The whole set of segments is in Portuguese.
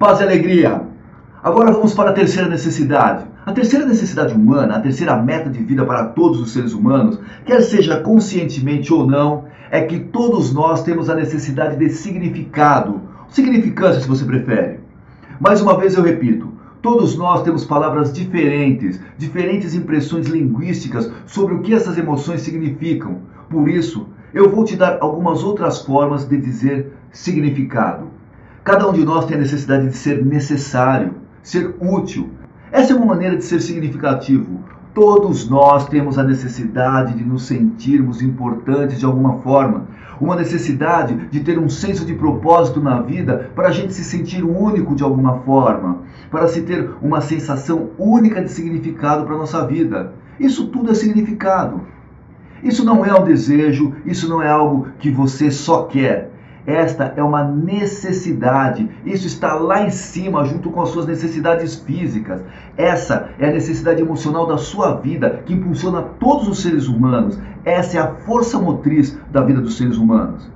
Paz e alegria. Agora vamos para a terceira necessidade. A terceira necessidade humana, a terceira meta de vida para todos os seres humanos, quer seja conscientemente ou não, é que todos nós temos a necessidade de significado, significância se você prefere. Mais uma vez eu repito, todos nós temos palavras diferentes, diferentes impressões linguísticas sobre o que essas emoções significam. Por isso, eu vou te dar algumas outras formas de dizer significado. Cada um de nós tem a necessidade de ser necessário, ser útil. Essa é uma maneira de ser significativo. Todos nós temos a necessidade de nos sentirmos importantes de alguma forma. Uma necessidade de ter um senso de propósito na vida para a gente se sentir único de alguma forma. Para se ter uma sensação única de significado para a nossa vida. Isso tudo é significado. Isso não é um desejo, isso não é algo que você só quer. Esta é uma necessidade, isso está lá em cima junto com as suas necessidades físicas. Essa é a necessidade emocional da sua vida que impulsiona todos os seres humanos. Essa é a força motriz da vida dos seres humanos.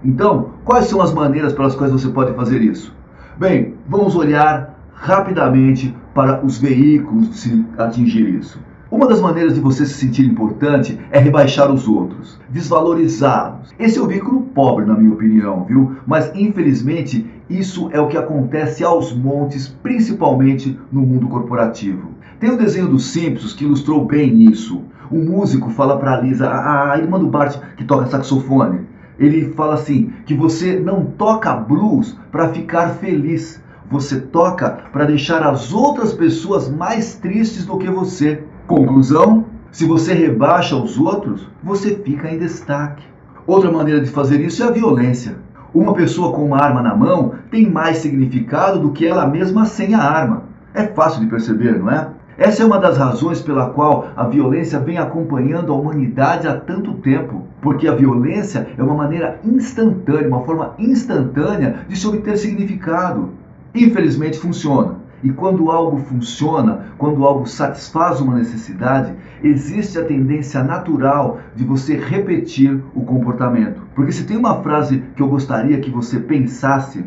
Então, quais são as maneiras pelas quais você pode fazer isso? Bem, vamos olhar rapidamente para os veículos de se atingir isso. Uma das maneiras de você se sentir importante é rebaixar os outros, desvalorizá-los. Esse é o veículo pobre, na minha opinião, viu? Mas, infelizmente, isso é o que acontece aos montes, principalmente no mundo corporativo. Tem um desenho dos Simpsons que ilustrou bem isso. O músico fala para a Lisa, a irmã do Bart que toca saxofone. Ele fala assim, que você não toca blues para ficar feliz. Você toca para deixar as outras pessoas mais tristes do que você. Conclusão, se você rebaixa os outros, você fica em destaque. Outra maneira de fazer isso é a violência. Uma pessoa com uma arma na mão tem mais significado do que ela mesma sem a arma. É fácil de perceber, não é? Essa é uma das razões pela qual a violência vem acompanhando a humanidade há tanto tempo. Porque a violência é uma maneira instantânea, uma forma instantânea de se obter significado. Infelizmente funciona. E quando algo funciona, quando algo satisfaz uma necessidade, existe a tendência natural de você repetir o comportamento. Porque se tem uma frase que eu gostaria que você pensasse,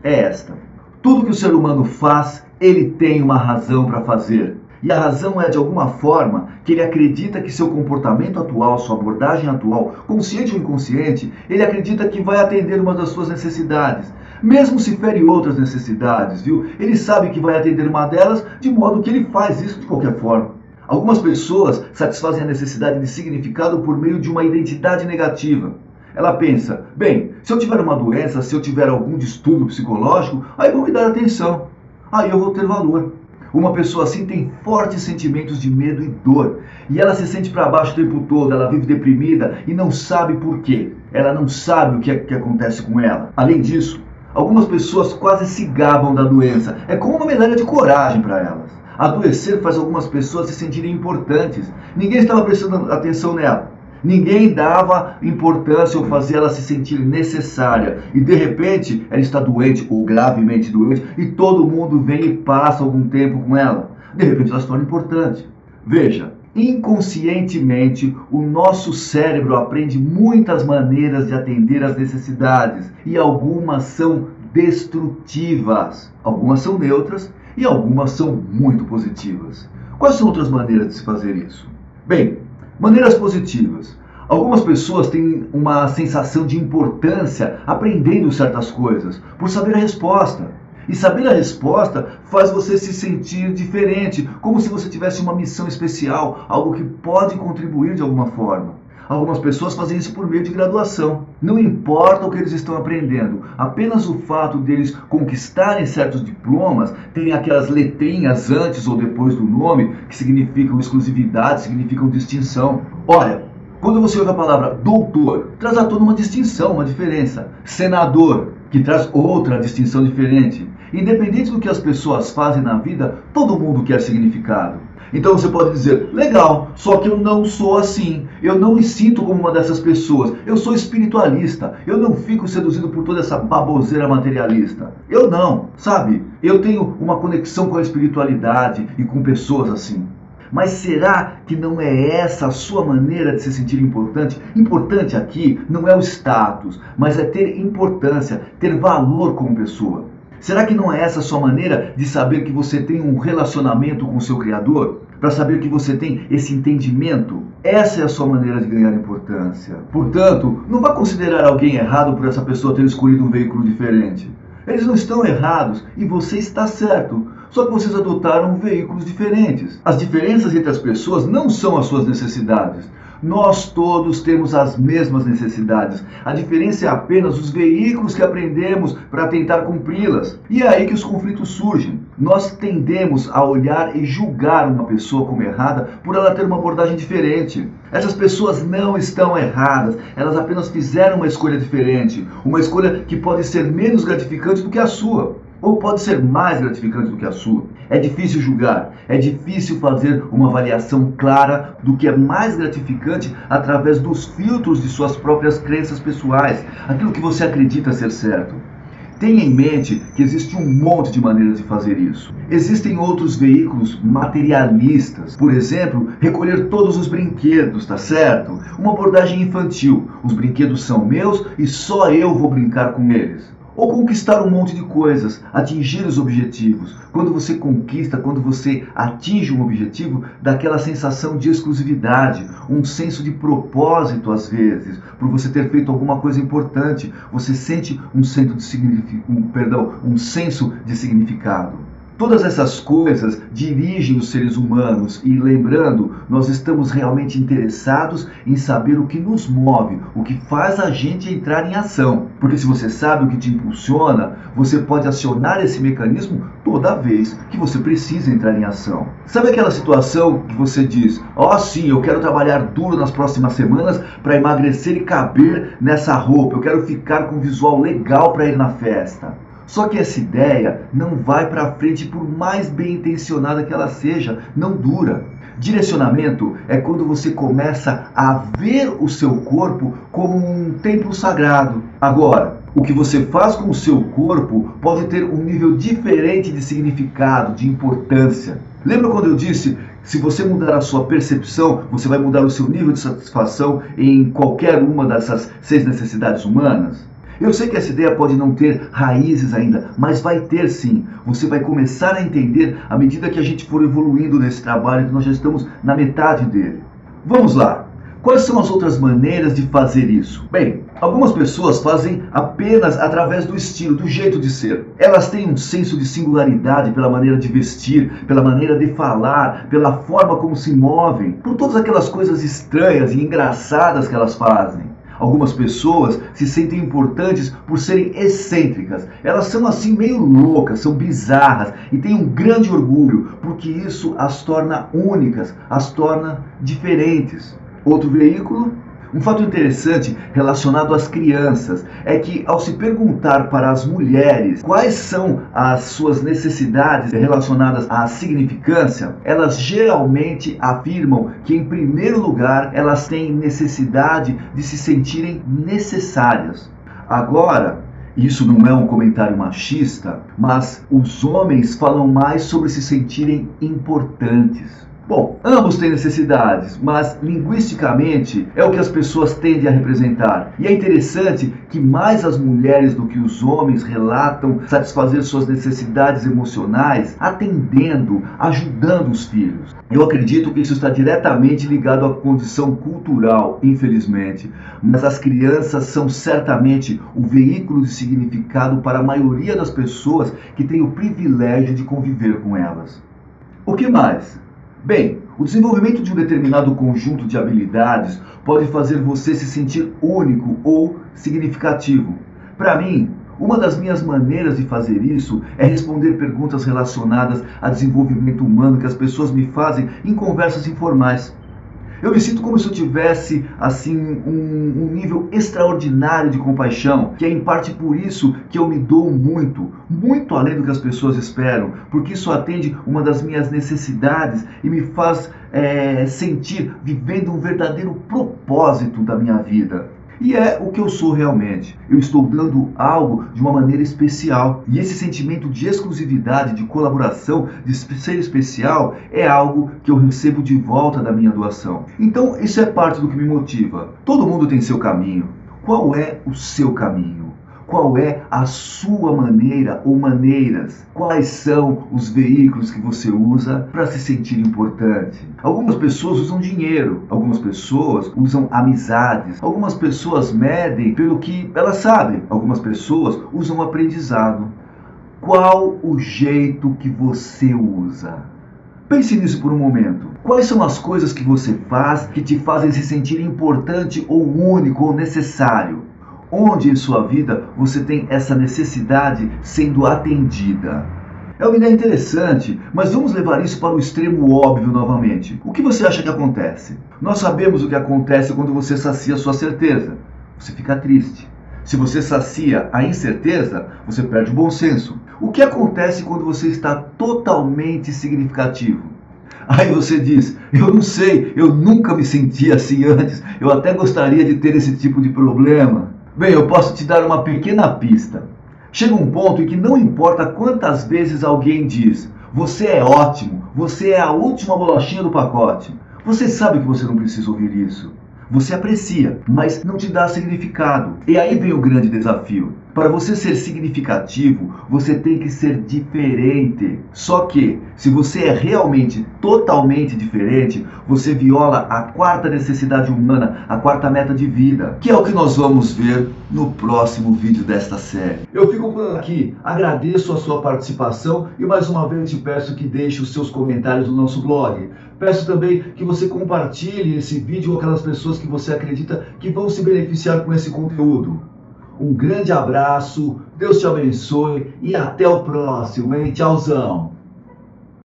é esta. Tudo que o ser humano faz, ele tem uma razão para fazer. E a razão é, de alguma forma, que ele acredita que seu comportamento atual, sua abordagem atual, consciente ou inconsciente, ele acredita que vai atender uma das suas necessidades. Mesmo se fere outras necessidades, viu? Ele sabe que vai atender uma delas, de modo que ele faz isso de qualquer forma. Algumas pessoas satisfazem a necessidade de significado por meio de uma identidade negativa. Ela pensa, bem, se eu tiver uma doença, se eu tiver algum distúrbio psicológico, aí vão me dar atenção, aí eu vou ter valor. Uma pessoa assim tem fortes sentimentos de medo e dor. E ela se sente para baixo o tempo todo, ela vive deprimida e não sabe por quê. Ela não sabe o que acontece com ela. Além disso, algumas pessoas quase se gabam da doença. É como uma medalha de coragem para elas. Adoecer faz algumas pessoas se sentirem importantes. Ninguém estava prestando atenção nela. Ninguém dava importância ou fazia ela se sentir necessária. E de repente ela está doente ou gravemente doente e todo mundo vem e passa algum tempo com ela. De repente ela se torna importante. Veja, inconscientemente o nosso cérebro aprende muitas maneiras de atender às necessidades e algumas são destrutivas. Algumas são neutras e algumas são muito positivas. Quais são outras maneiras de se fazer isso? Bem, maneiras positivas. Algumas pessoas têm uma sensação de importância aprendendo certas coisas, por saber a resposta. E saber a resposta faz você se sentir diferente, como se você tivesse uma missão especial, algo que pode contribuir de alguma forma. Algumas pessoas fazem isso por meio de graduação. Não importa o que eles estão aprendendo, apenas o fato deles conquistarem certos diplomas, tem aquelas letrinhas antes ou depois do nome, que significam exclusividade, significam distinção. Olha, quando você ouve a palavra doutor, traz à tona uma distinção, uma diferença. Senador, que traz outra distinção diferente. Independente do que as pessoas fazem na vida, todo mundo quer significado. Então você pode dizer, legal, só que eu não sou assim, eu não me sinto como uma dessas pessoas, eu sou espiritualista, eu não fico seduzido por toda essa baboseira materialista. Eu não, sabe? Eu tenho uma conexão com a espiritualidade e com pessoas assim. Mas será que não é essa a sua maneira de se sentir importante? Importante aqui não é o status, mas é ter importância, ter valor como pessoa. Será que não é essa a sua maneira de saber que você tem um relacionamento com o seu Criador? Para saber que você tem esse entendimento? Essa é a sua maneira de ganhar importância. Portanto, não vá considerar alguém errado por essa pessoa ter escolhido um veículo diferente. Eles não estão errados e você está certo. Só que vocês adotaram veículos diferentes. As diferenças entre as pessoas não são as suas necessidades. Nós todos temos as mesmas necessidades. A diferença é apenas os veículos que aprendemos para tentar cumpri-las. E é aí que os conflitos surgem. Nós tendemos a olhar e julgar uma pessoa como errada por ela ter uma abordagem diferente. Essas pessoas não estão erradas, elas apenas fizeram uma escolha diferente. Uma escolha que pode ser menos gratificante do que a sua, ou pode ser mais gratificante do que a sua. É difícil julgar, é difícil fazer uma avaliação clara do que é mais gratificante através dos filtros de suas próprias crenças pessoais, aquilo que você acredita ser certo. Tenha em mente que existe um monte de maneiras de fazer isso. Existem outros veículos materialistas, por exemplo, recolher todos os brinquedos, tá certo? Uma abordagem infantil, os brinquedos são meus e só eu vou brincar com eles. Ou conquistar um monte de coisas, atingir os objetivos. Quando você conquista, quando você atinge um objetivo, dá aquela sensação de exclusividade, um senso de propósito às vezes, por você ter feito alguma coisa importante. Você sente um senso de significado. Todas essas coisas dirigem os seres humanos e, lembrando, nós estamos realmente interessados em saber o que nos move, o que faz a gente entrar em ação. Porque se você sabe o que te impulsiona, você pode acionar esse mecanismo toda vez que você precisa entrar em ação. Sabe aquela situação que você diz, sim, eu quero trabalhar duro nas próximas semanas para emagrecer e caber nessa roupa, eu quero ficar com um visual legal para ir na festa. Só que essa ideia não vai para frente por mais bem intencionada que ela seja, não dura. Direcionamento é quando você começa a ver o seu corpo como um templo sagrado. Agora, o que você faz com o seu corpo pode ter um nível diferente de significado, de importância. Lembra quando eu disse, se você mudar a sua percepção, você vai mudar o seu nível de satisfação em qualquer uma dessas 6 necessidades humanas? Eu sei que essa ideia pode não ter raízes ainda, mas vai ter sim. Você vai começar a entender à medida que a gente for evoluindo nesse trabalho, que nós já estamos na metade dele. Vamos lá! Quais são as outras maneiras de fazer isso? Bem, algumas pessoas fazem apenas através do estilo, do jeito de ser. Elas têm um senso de singularidade pela maneira de vestir, pela maneira de falar, pela forma como se movem, por todas aquelas coisas estranhas e engraçadas que elas fazem. Algumas pessoas se sentem importantes por serem excêntricas. Elas são assim meio loucas, são bizarras e têm um grande orgulho, porque isso as torna únicas, as torna diferentes. Outro veículo? Um fato interessante relacionado às crianças é que, ao se perguntar para as mulheres quais são as suas necessidades relacionadas à significância, elas geralmente afirmam que, em primeiro lugar, elas têm necessidade de se sentirem necessárias. Agora, isso não é um comentário machista, mas os homens falam mais sobre se sentirem importantes. Bom, ambos têm necessidades, mas linguisticamente é o que as pessoas tendem a representar. E é interessante que mais as mulheres do que os homens relatam satisfazer suas necessidades emocionais, atendendo, ajudando os filhos. Eu acredito que isso está diretamente ligado à condição cultural, infelizmente. Mas as crianças são certamente o veículo de significado para a maioria das pessoas que têm o privilégio de conviver com elas. O que mais? Bem, o desenvolvimento de um determinado conjunto de habilidades pode fazer você se sentir único ou significativo. Para mim, uma das minhas maneiras de fazer isso é responder perguntas relacionadas a desenvolvimento humano que as pessoas me fazem em conversas informais. Eu me sinto como se eu tivesse, assim, um nível extraordinário de compaixão, que é em parte por isso que eu me dou muito, muito além do que as pessoas esperam, porque isso atende uma das minhas necessidades e me faz sentir vivendo um verdadeiro propósito da minha vida. E é o que eu sou realmente. Eu estou dando algo de uma maneira especial. E esse sentimento de exclusividade, de colaboração, de ser especial, é algo que eu recebo de volta da minha doação. Então, isso é parte do que me motiva. Todo mundo tem seu caminho. Qual é o seu caminho? qual é a sua maneira ou maneiras, quais são os veículos que você usa para se sentir importante. Algumas pessoas usam dinheiro, algumas pessoas usam amizades, algumas pessoas medem pelo que elas sabem, algumas pessoas usam aprendizado. Qual o jeito que você usa? Pense nisso por um momento. Quais são as coisas que você faz que te fazem se sentir importante ou único ou necessário? Onde em sua vida você tem essa necessidade sendo atendida? É uma ideia interessante, mas vamos levar isso para o extremo óbvio novamente. O que você acha que acontece? Nós sabemos o que acontece quando você sacia sua certeza. Você fica triste. Se você sacia a incerteza, você perde o bom senso. O que acontece quando você está totalmente significativo? Aí você diz, eu não sei, eu nunca me senti assim antes, eu até gostaria de ter esse tipo de problema. Bem, eu posso te dar uma pequena pista. Chega um ponto em que não importa quantas vezes alguém diz, você é ótimo, você é a última bolachinha do pacote. Você sabe que você não precisa ouvir isso. Você aprecia, mas não te dá significado. E aí vem o grande desafio. Para você ser significativo, você tem que ser diferente. Só que, se você é realmente totalmente diferente, você viola a quarta necessidade humana, a quarta meta de vida, que é o que nós vamos ver no próximo vídeo desta série. Eu fico por aqui, agradeço a sua participação e mais uma vez te peço que deixe os seus comentários no nosso blog. Peço também que você compartilhe esse vídeo com aquelas pessoas que você acredita que vão se beneficiar com esse conteúdo. Um grande abraço, Deus te abençoe e até o próximo, hein? Tchauzão!